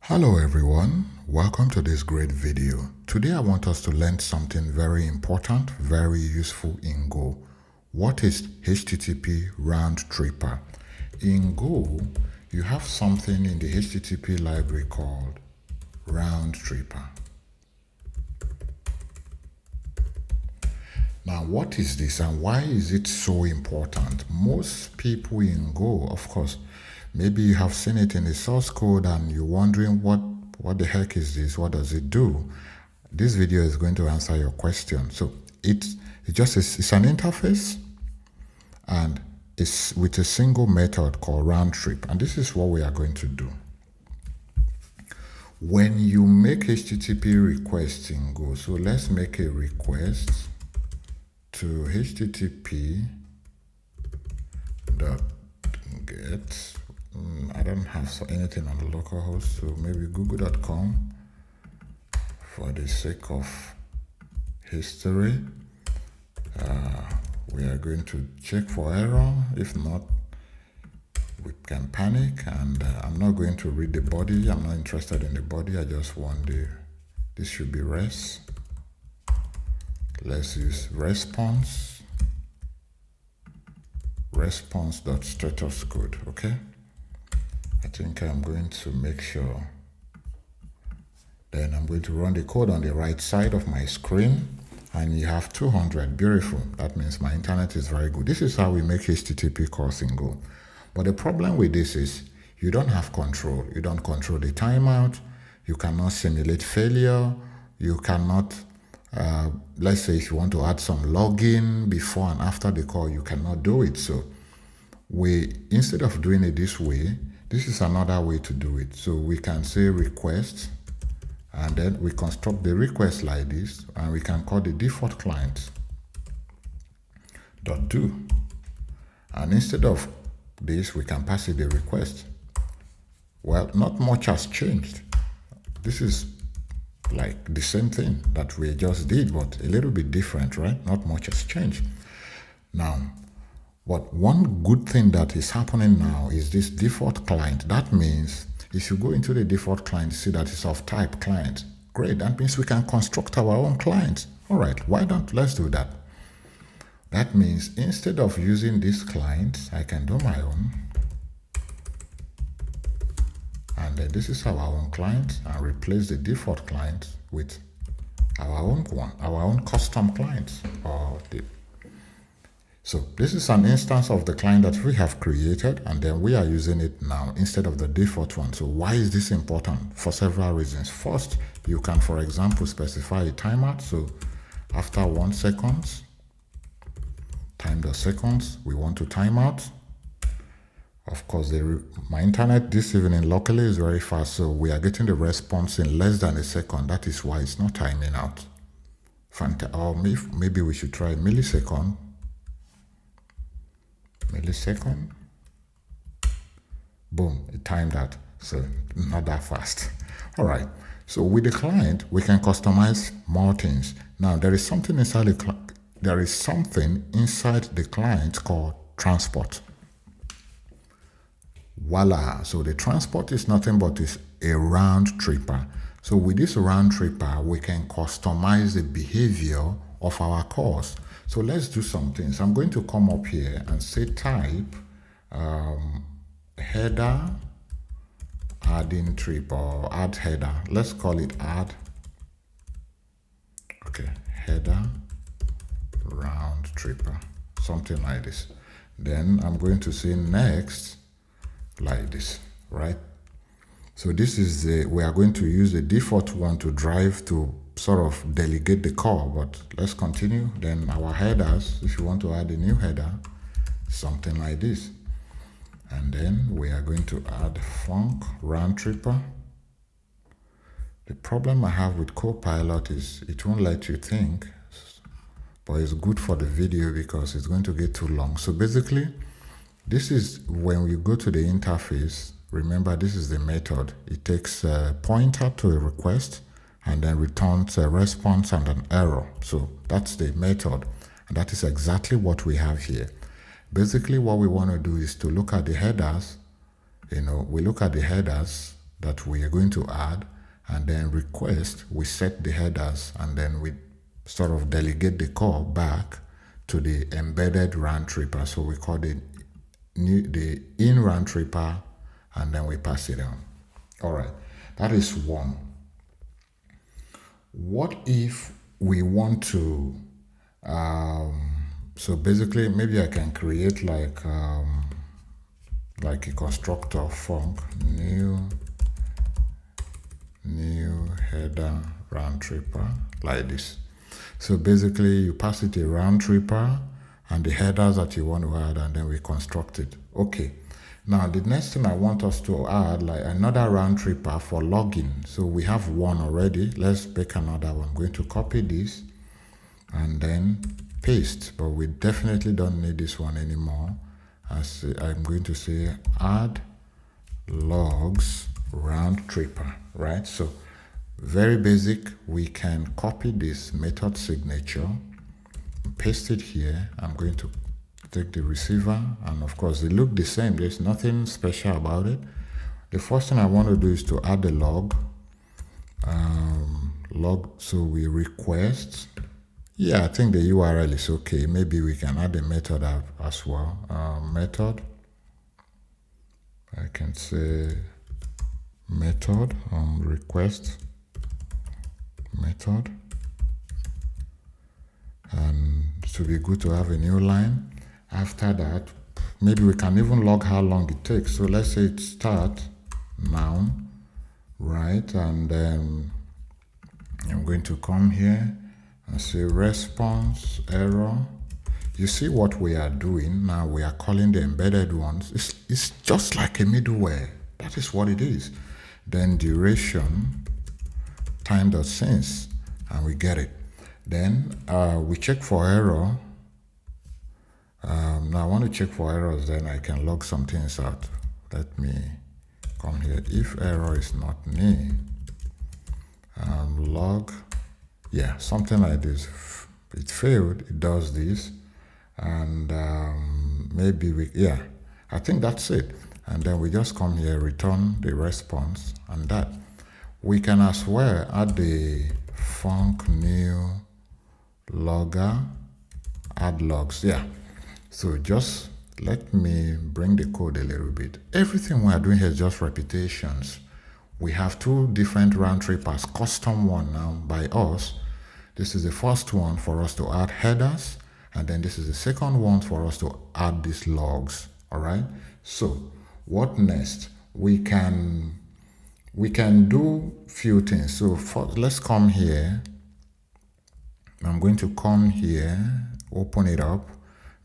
Hello everyone, welcome to this great video. Today I want us to learn something very important, very useful in Go. What is HTTP RoundTripper? In Go, you have something in the HTTP library called RoundTripper. Now, what is this and why is it so important? Most people in Go, of course, maybe you have seen it in the source code and you're wondering what the heck is this? What does it do? This video is going to answer your question. So it's an interface and it's with a single method called round trip. And this is what we are going to do. When you make HTTP requests in Go, so let's make a request to http.get. I don't have anything on the local host, so maybe google.com for the sake of history. We are going to check for error. If not, we can panic, and I'm not going to read the body. I'm not interested in the body. I just want this should be res. Let's use response.status code, okay? I think I'm going to make sure. Then I'm going to run the code on the right side of my screen, and you have 200. Beautiful. That means my internet is very good. This is how we make HTTP calls in Go. But the problem with this is you don't have control. You don't control the timeout. You cannot simulate failure. You cannot, let's say if you want to add some login before and after the call, you cannot do it. So instead of doing it this way, this is another way to do it. So we can say request, and then we construct the request like this, and we can call the default client .do. And instead of this, we can pass it the request. Well, not much has changed. This is like the same thing that we just did, but a little bit different, right? Not much has changed. Now, but one good thing that is happening now is this default client. That means if you go into the default client, see that it's of type client. Great, that means we can construct our own client. All right, let's do that. That means instead of using this client, I can do my own. And then this is our own client, and replace the default client with our own one, our own custom client. So this is an instance of the client that we have created, and then we are using it now instead of the default one. So why is this important? For several reasons. First, you can, for example, specify a timeout. So after 1 second, time the seconds, we want to time out. Of course, my internet this evening locally is very fast, so we are getting the response in less than a second. That is why it's not timing out. Or maybe we should try millisecond. Boom, it timed out. So not that fast. All right. So with the client, we can customize more things. Now there is something inside the client called transport. Voila. So the transport is nothing but is a round tripper. So with this round tripper, we can customize the behavior of our calls. So let's do some things. I'm going to come up here and say type header adding trip or add header. Let's call it add. Okay, header round tripper, something like this. Then I'm going to say next like this, right? So this is we are going to use the default one to drive to sort of delegate the call, but let's continue. Then our headers, if you want to add a new header, something like this. And then we are going to add func round tripper. The problem I have with Copilot is it won't let you think, but it's good for the video because it's going to get too long. So basically, this is when you go to the interface. Remember, this is the method. It takes a pointer to a request and then returns a response and an error. So that's the method. And that is exactly what we have here. Basically, what we want to do is to look at the headers. We look at the headers that we are going to add, and then request, we set the headers, and then we sort of delegate the call back to the embedded RoundTripper. So we call the in RoundTripper, and then we pass it on. All right, that is one. What if we want to, so basically maybe I can create like a constructor func new header RoundTripper like this. So basically you pass it a RoundTripper and the headers that you want to add, and then we construct it. Okay. Now the next thing I want us to add like another RoundTripper for login. So we have one already. Let's make another one. I'm going to copy this and then paste, but we definitely don't need this one anymore. As I'm going to say add logs RoundTripper, right? So very basic. We can copy this method signature, paste it here. I'm going to take the receiver, and of course they look the same. There's nothing special about it. The first thing I want to do is to add the log. So we request. Yeah, I think the URL is okay. Maybe we can add a method as well. Method. I can say method request method, and it would be good to have a new line. After that, maybe we can even log how long it takes. So let's say it start now, right? And then I'm going to come here and say response error. You see what we are doing now? We are calling the embedded ones. It's just like a middleware. That is what it is. Then duration time.since, and we get it. Then we check for error. Now I want to check for errors, then I can log some things out. Let me come here. If error is not me, log, yeah, something like this. It failed, it does this, and maybe yeah, I think that's it. And then we just come here, return the response, and that. We can as well add the func new logger, add logs, yeah. So just let me bring the code a little bit. Everything we are doing here is just repetitions. We have two different RoundTrippers, custom one now by us. This is the first one for us to add headers, and then this is the second one for us to add these logs. All right. So what next? We can do few things. So let's come here. I'm going to come here, open it up.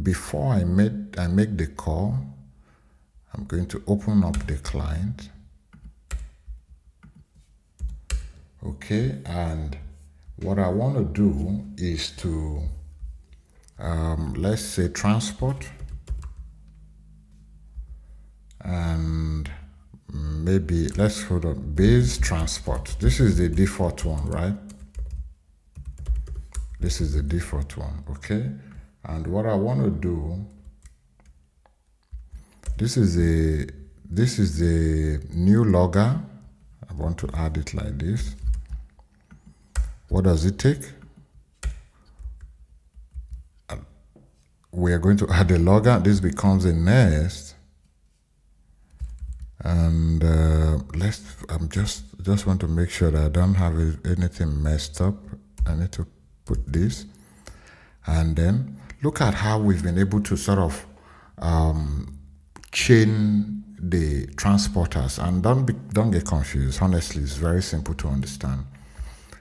Before I make the call, I'm going to open up the client. Okay, and what I want to do is to let's say transport, and maybe let's hold on base transport. This is the default one, right? This is the default one. Okay. And what I want to do, this is the new logger. I want to add it like this. What does it take? We are going to add a logger. This becomes a nest. And I'm just want to make sure that I don't have anything messed up. I need to put this, and then look at how we've been able to sort of chain the transporters. And don't get confused. Honestly, it's very simple to understand.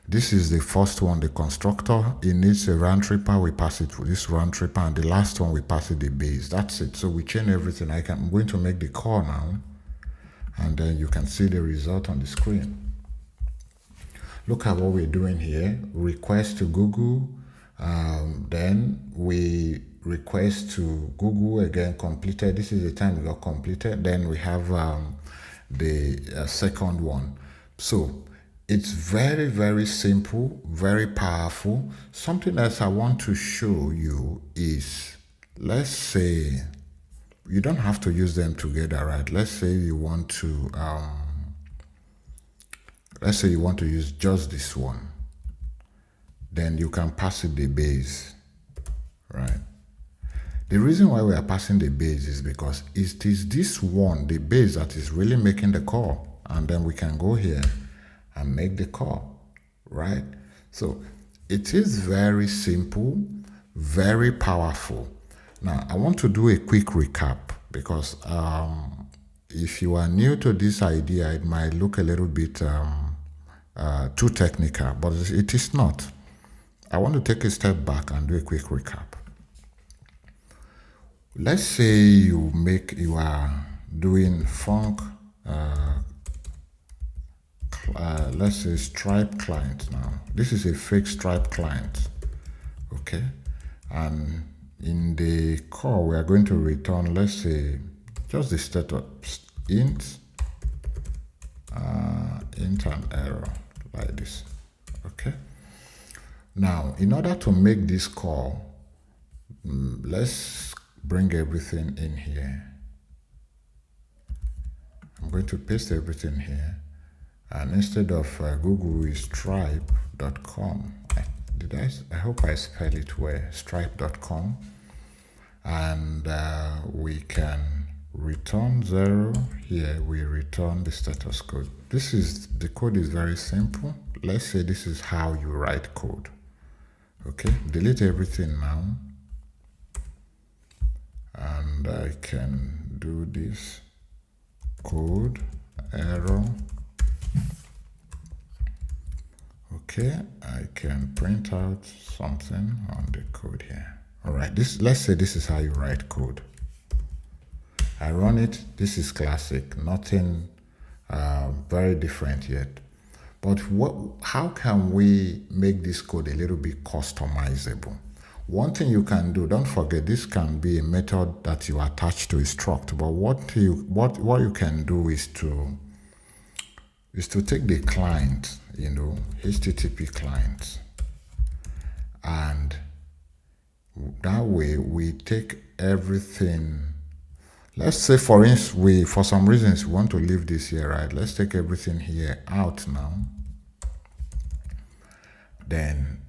This is the first one, the constructor. It needs a RoundTripper. We pass it to this RoundTripper, and the last one we pass it the base. That's it. So we chain everything. I'm going to make the call now, and then you can see the result on the screen. Look at what we're doing here. Request to Google. Then we request to Google again, completed. This is the time we got completed. Then we have the second one. So it's very, very simple, very powerful. Something else I want to show you is, let's say, you don't have to use them together, right? Let's say you want to let's say you want to use just this one, then you can pass it the base, right? The reason why we are passing the base is because it is this one, the base, that is really making the call. And then we can go here and make the call, right? So it is very simple, very powerful. Now, I want to do a quick recap because if you are new to this idea, it might look a little bit too technical, but it is not. I want to take a step back and do a quick recap. Let's say you are doing Func, let's say Stripe client now. This is a fake Stripe client, okay? And in the call, we are going to return, let's say, just the status int an error like this, okay? Now, in order to make this call, let's bring everything in here. I'm going to paste everything here, and instead of Google is stripe.com. I hope I spell it well, stripe.com, and we can return 0. Here we return the status code. The code is very simple. Let's say this is how you write code. Okay, delete everything now. And I can do this code error. Okay, I can print out something on the code here. All right, let's say this is how you write code. I run it. This is classic, nothing very different yet. But how can we make this code a little bit customizable? One thing you can do, don't forget, this can be a method that you attach to a struct, but what you can do is to take the client, HTTP client, and that way we take everything. Let's say, for instance, for some reasons we want to leave this here, right? Let's take everything here out now. Then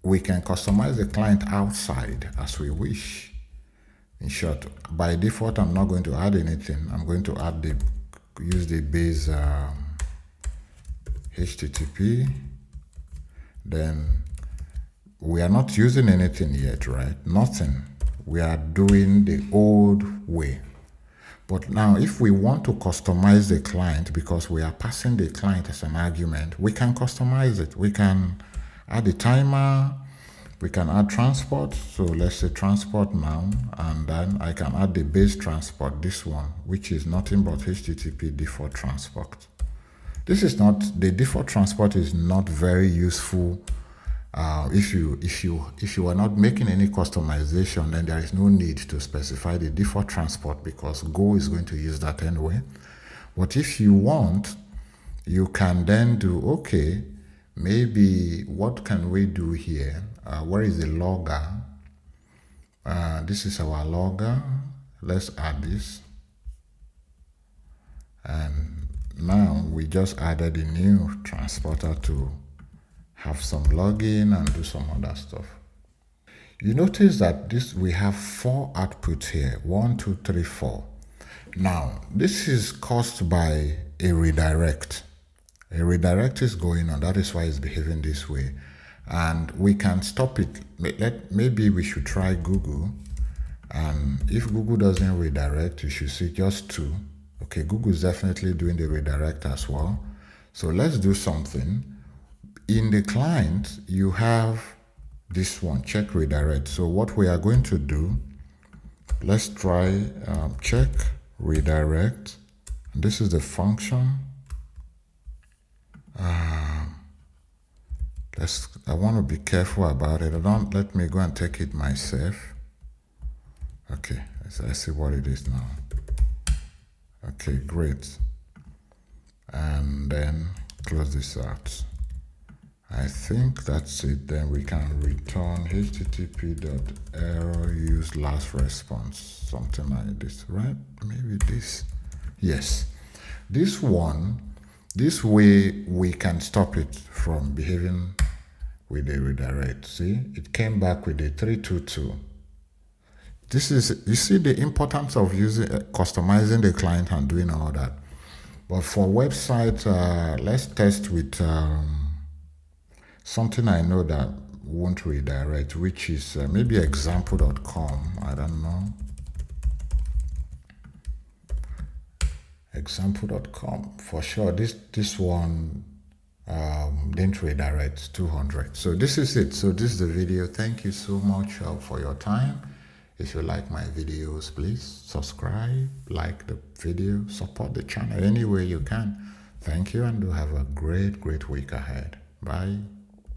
we can customize the client outside as we wish. In short, by default, I'm not going to add anything. I'm going to use the base HTTP. Then we are not using anything yet, right? Nothing. We are doing the old way. But now, if we want to customize the client, because we are passing the client as an argument, we can customize it. We can add a timer, we can add transport. So let's say transport now, and then I can add the base transport, this one, which is nothing but HTTP default transport. The default transport is not very useful. If you are not making any customization, then there is no need to specify the default transport because Go is going to use that anyway. But if you want, you can then do, okay, maybe what can we do here? Where is the logger? This is our logger. Let's add this. And now we just added a new transporter to have some login and do some other stuff. You notice that we have 4 outputs here, 1, 2, 3, 4. Now, this is caused by a redirect. A redirect is going on, that is why it's behaving this way. And we can stop it. Maybe we should try Google. And if Google doesn't redirect, you should see just 2. Okay, Google is definitely doing the redirect as well. So let's do something. In the client, you have this one, check redirect. So what we are going to do, let's try check redirect. And this is the function. I want to be careful about it. Don't let me go and take it myself. Okay, I see what it is now. Okay, great. And then close this out. I think that's it. Then we can return http.error use last response, something like this, right? Maybe this. Yes. This one, This way we can stop it from behaving with a redirect. See, it came back with a 322. This is, you see the importance of using customizing the client and doing all that. But for website, let's test with something I know that won't redirect, which is maybe example.com. I don't know. Example.com for sure. This one didn't redirect 200. So this is it. So this is the video. Thank you so much for your time. If you like my videos, please subscribe, like the video, support the channel any way you can. Thank you, and do have a great week ahead. Bye.